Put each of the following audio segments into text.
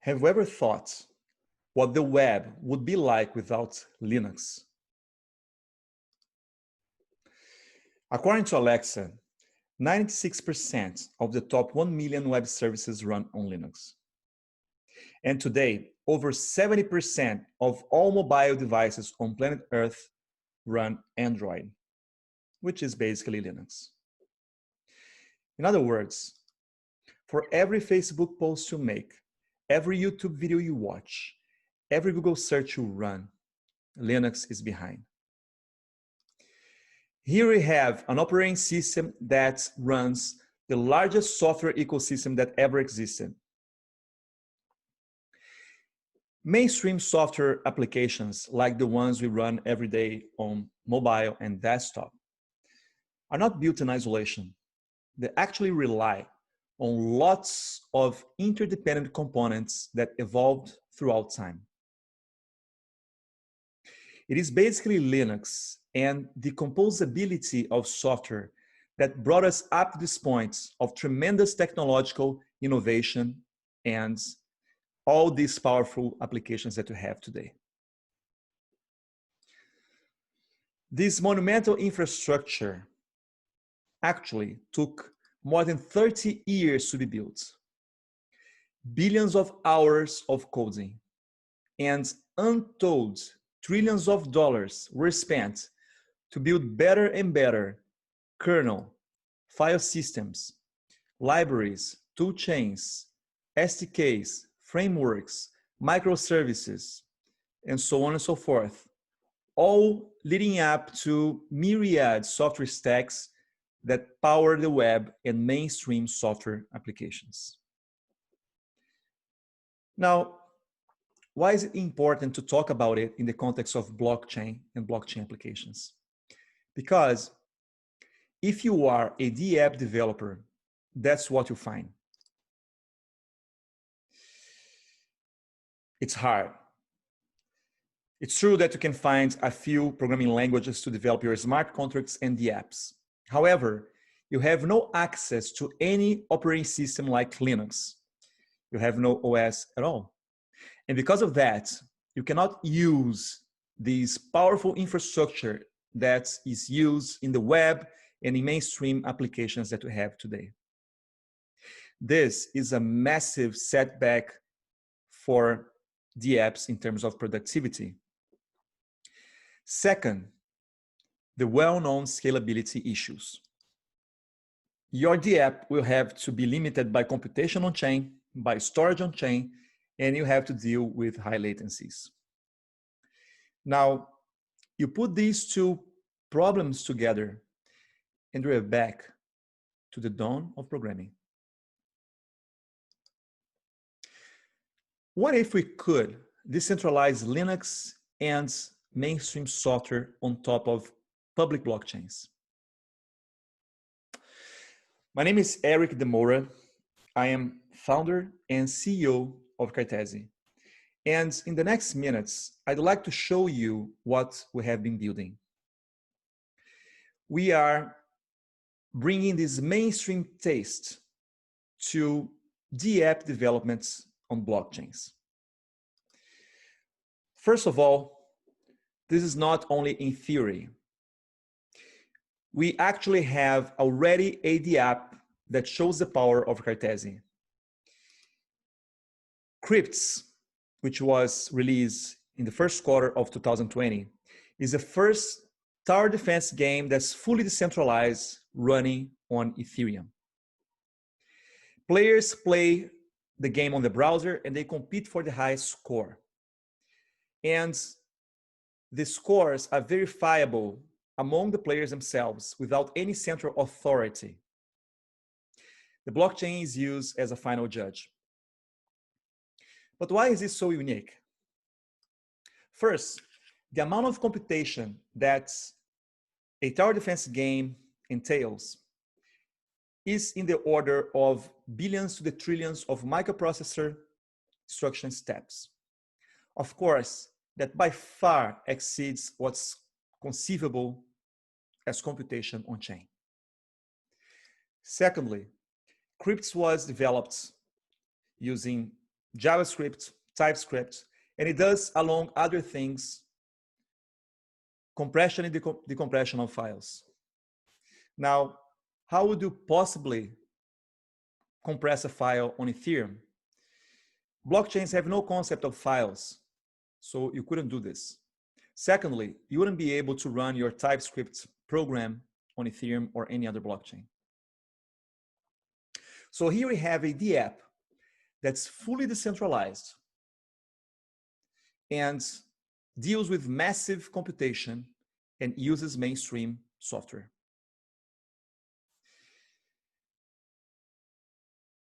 Have you ever thought what the web would be like without Linux? According to Alexa, 96% of the top 1 million web services run on Linux. And today, over 70% of all mobile devices on planet Earth run Android, which is basically Linux. In other words, for every Facebook post you make, every YouTube video you watch, every Google search you run, Linux is behind. Here we have an operating system that runs the largest software ecosystem that ever existed. Mainstream software applications, like the ones we run every day on mobile and desktop, are not built in isolation. They actually rely on lots of interdependent components that evolved throughout time. It is basically Linux and the composability of software that brought us up to this point of tremendous technological innovation and all these powerful applications that we have today. This monumental infrastructure actually took more than 30 years to be built. Billions of hours of coding and untold trillions of dollars were spent to build better and better kernel, file systems, libraries, tool chains, SDKs, frameworks, microservices, and so on and so forth, all leading up to myriad software stacks that power the web and mainstream software applications. Now, why is it important to talk about it in the context of blockchain and blockchain applications? Because if you are a DApp developer, that's what you find. It's hard. It's true that you can find a few programming languages to develop your smart contracts and DApps. However, you have no access to any operating system like Linux. You have no OS at all. And because of that, you cannot use this powerful infrastructure that is used in the web and in mainstream applications that we have today. This is a massive setback for DApps in terms of productivity. Second, the well-known scalability issues. Your DApp will have to be limited by computation on chain, by storage on chain, and you have to deal with high latencies. Now, you put these two problems together and we're back to the dawn of programming. What if we could decentralize Linux and mainstream software on top of public blockchains? My name is Erick Moura. I am founder and CEO of Cartesi. And in the next minutes, I'd like to show you what we have been building. We are bringing this mainstream taste to DApp developments on blockchains. First of all, this is not only in theory. We actually have already a DApp that shows the power of Cartesi. Crypts, which was released in the first quarter of 2020, is the first tower defense game that's fully decentralized running on Ethereum. Players play the game on the browser and they compete for the highest score. And the scores are verifiable among the players themselves without any central authority. The blockchain is used as a final judge. But why is this so unique? First, the amount of computation that a tower defense game entails is in the order of billions to the trillions of microprocessor instruction steps. Of course, that by far exceeds what's conceivable as computation on chain. Secondly, Crypts was developed using JavaScript, TypeScript, and it does, along other things, compression and decompression of files. Now, how would you possibly compress a file on Ethereum? Blockchains have no concept of files, so you couldn't do this. Secondly, you wouldn't be able to run your TypeScript program on Ethereum or any other blockchain. So here we have a DApp that's fully decentralized and deals with massive computation and uses mainstream software.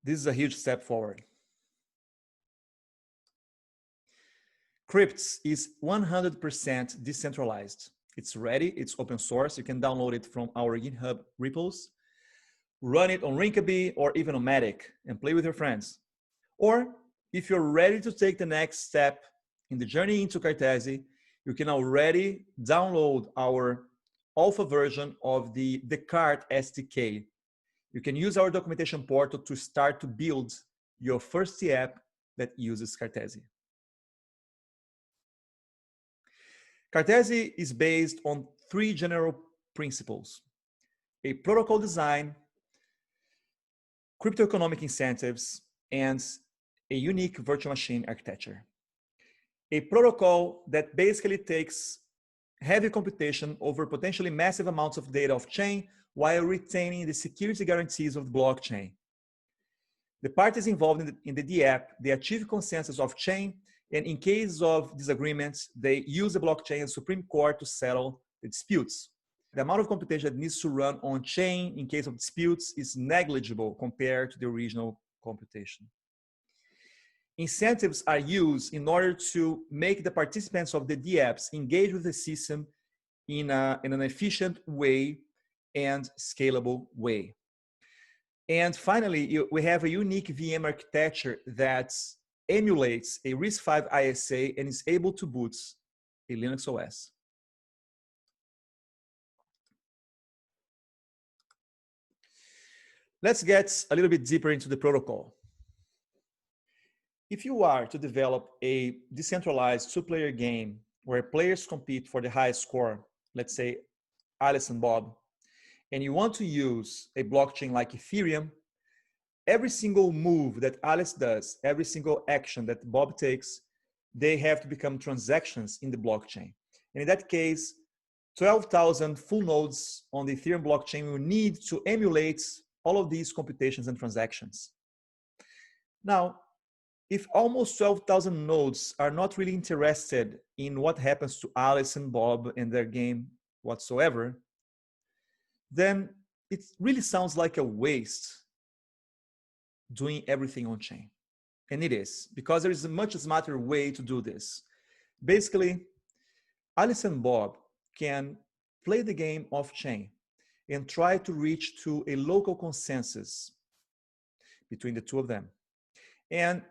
This is a huge step forward. Crypts is 100% decentralized. It's ready, it's open source. You can download it from our GitHub repos, run it on Rinkeby or even on Matic and play with your friends. Or if you're ready to take the next step in the journey into Cartesi, you can already download our alpha version of the Cart SDK. You can use our documentation portal to start to build your first app that uses Cartesi. Cartesi is based on 3 general principles: a protocol design, cryptoeconomic incentives, and a unique virtual machine architecture. A protocol that basically takes heavy computation over potentially massive amounts of data off-chain while retaining the security guarantees of the blockchain. The parties involved in the DApp, they achieve consensus off-chain, and in case of disagreements, they use the blockchain as Supreme Court to settle the disputes. The amount of computation that needs to run on-chain in case of disputes is negligible compared to the original computation. Incentives are used in order to make the participants of the DApps engage with the system in an efficient way and scalable way. And finally, we have a unique VM architecture that emulates a RISC-V ISA and is able to boot a Linux OS. Let's get a little bit deeper into the protocol. If you are to develop a decentralized 2-player game where players compete for the highest score, let's say Alice and Bob, and you want to use a blockchain like Ethereum, every single move that Alice does, every single action that Bob takes, they have to become transactions in the blockchain. And in that case, 12,000 full nodes on the Ethereum blockchain will need to emulate all of these computations and transactions. Now, if almost 12,000 nodes are not really interested in what happens to Alice and Bob and their game whatsoever, then it really sounds like a waste doing everything on chain. And it is, because there is a much smarter way to do this. Basically, Alice and Bob can play the game off chain and try to reach to a local consensus between the two of them. And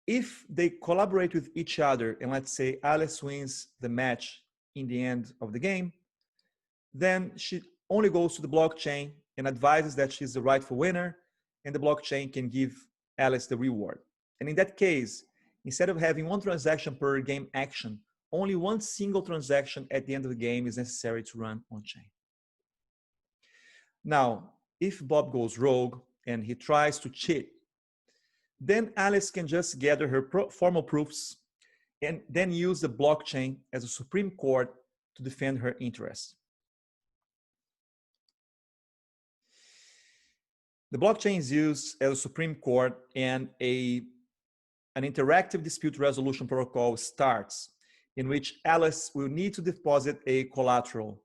if they collaborate with each other, and let's say Alice wins the match in the end of the game, then she only goes to the blockchain and advises that she's the rightful winner, and the blockchain can give Alice the reward. And in that case, instead of having one transaction per game action, only one single transaction at the end of the game is necessary to run on chain. Now, if Bob goes rogue and he tries to cheat, then Alice can just gather her formal proofs and then use the blockchain as a Supreme Court to defend her interests. The blockchain is used as a Supreme Court, and an interactive dispute resolution protocol starts in which Alice will need to deposit a collateral.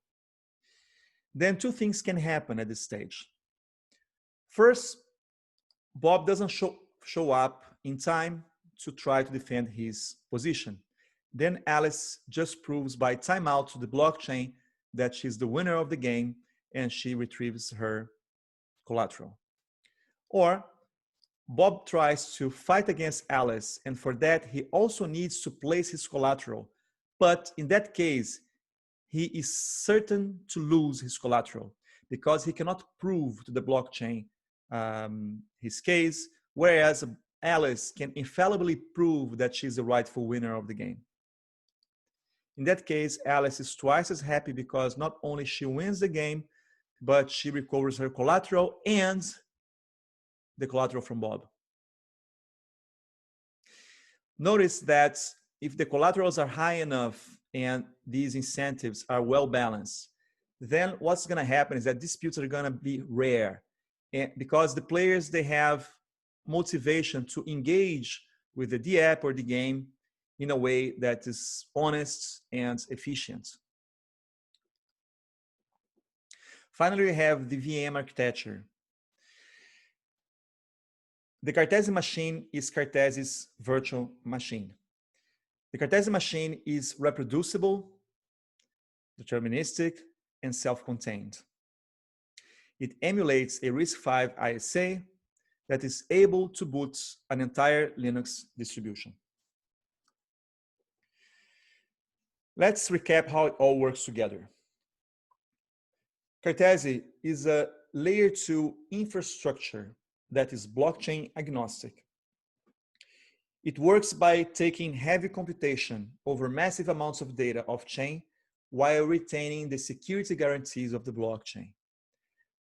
Then 2 things can happen at this stage. First, Bob doesn't show up in time to try to defend his position. Then Alice just proves by timeout to the blockchain that she's the winner of the game, and she retrieves her collateral. Or Bob tries to fight against Alice, and for that he also needs to place his collateral. But in that case, he is certain to lose his collateral because he cannot prove to the blockchain his case, whereas Alice can infallibly prove that she's the rightful winner of the game. In that case, Alice is twice as happy because not only she wins the game, but she recovers her collateral and the collateral from Bob. Notice that if the collaterals are high enough and these incentives are well balanced, then what's going to happen is that disputes are going to be rare, and because the players, they have motivation to engage with the DApp or the game in a way that is honest and efficient. Finally, we have the VM architecture. The Cartesi machine is Cartesi's virtual machine. The Cartesi machine is reproducible, deterministic, and self-contained. It emulates a RISC-V ISA that is able to boot an entire Linux distribution. Let's recap how it all works together. Cartesi is a layer 2 infrastructure that is blockchain agnostic. It works by taking heavy computation over massive amounts of data off-chain while retaining the security guarantees of the blockchain.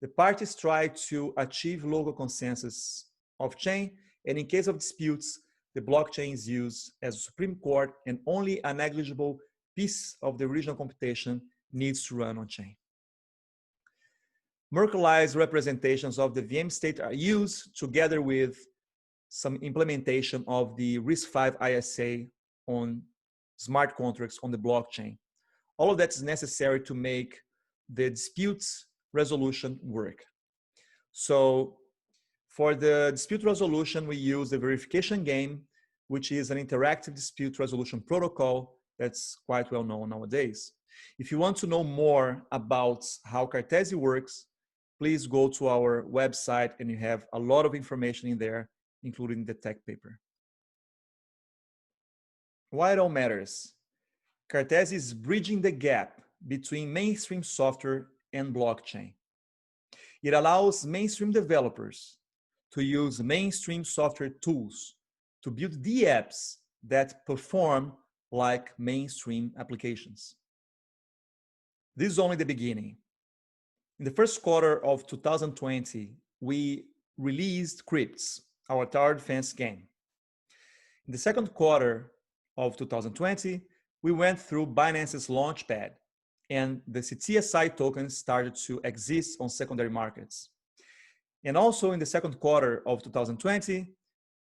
The parties try to achieve local consensus off-chain, and in case of disputes, the blockchain is used as a Supreme Court, and only a negligible piece of the original computation needs to run on-chain. Merkleized representations of the VM state are used together with some implementation of the RISC-V ISA on smart contracts on the blockchain. All of that is necessary to make the disputes resolution work. So for the dispute resolution, we use the verification game, which is an interactive dispute resolution protocol that's quite well known nowadays. If you want to know more about how Cartesi works, please go to our website, and you have a lot of information in there, including the tech paper. Why it all matters? Cartesi is bridging the gap between mainstream software and blockchain. It allows mainstream developers to use mainstream software tools to build DApps that perform like mainstream applications. This is only the beginning. In the first quarter of 2020, we released Crypts, our tower defense game. In the second quarter of 2020, we went through Binance's Launchpad, and the CTSI tokens started to exist on secondary markets. And also in the second quarter of 2020,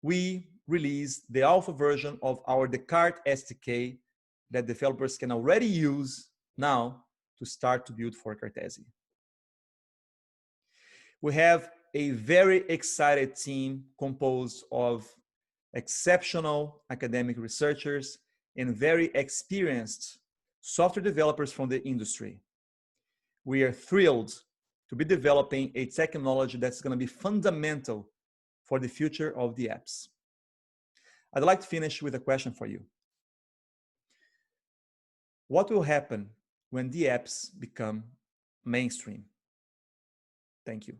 we released the alpha version of our Descartes SDK that developers can already use now to start to build for Cartesi. We have a very excited team composed of exceptional academic researchers and very experienced software developers from the industry. We are thrilled to be developing a technology that's going to be fundamental for the future of the apps. I'd like to finish with a question for you. What will happen when the apps become mainstream? Thank you.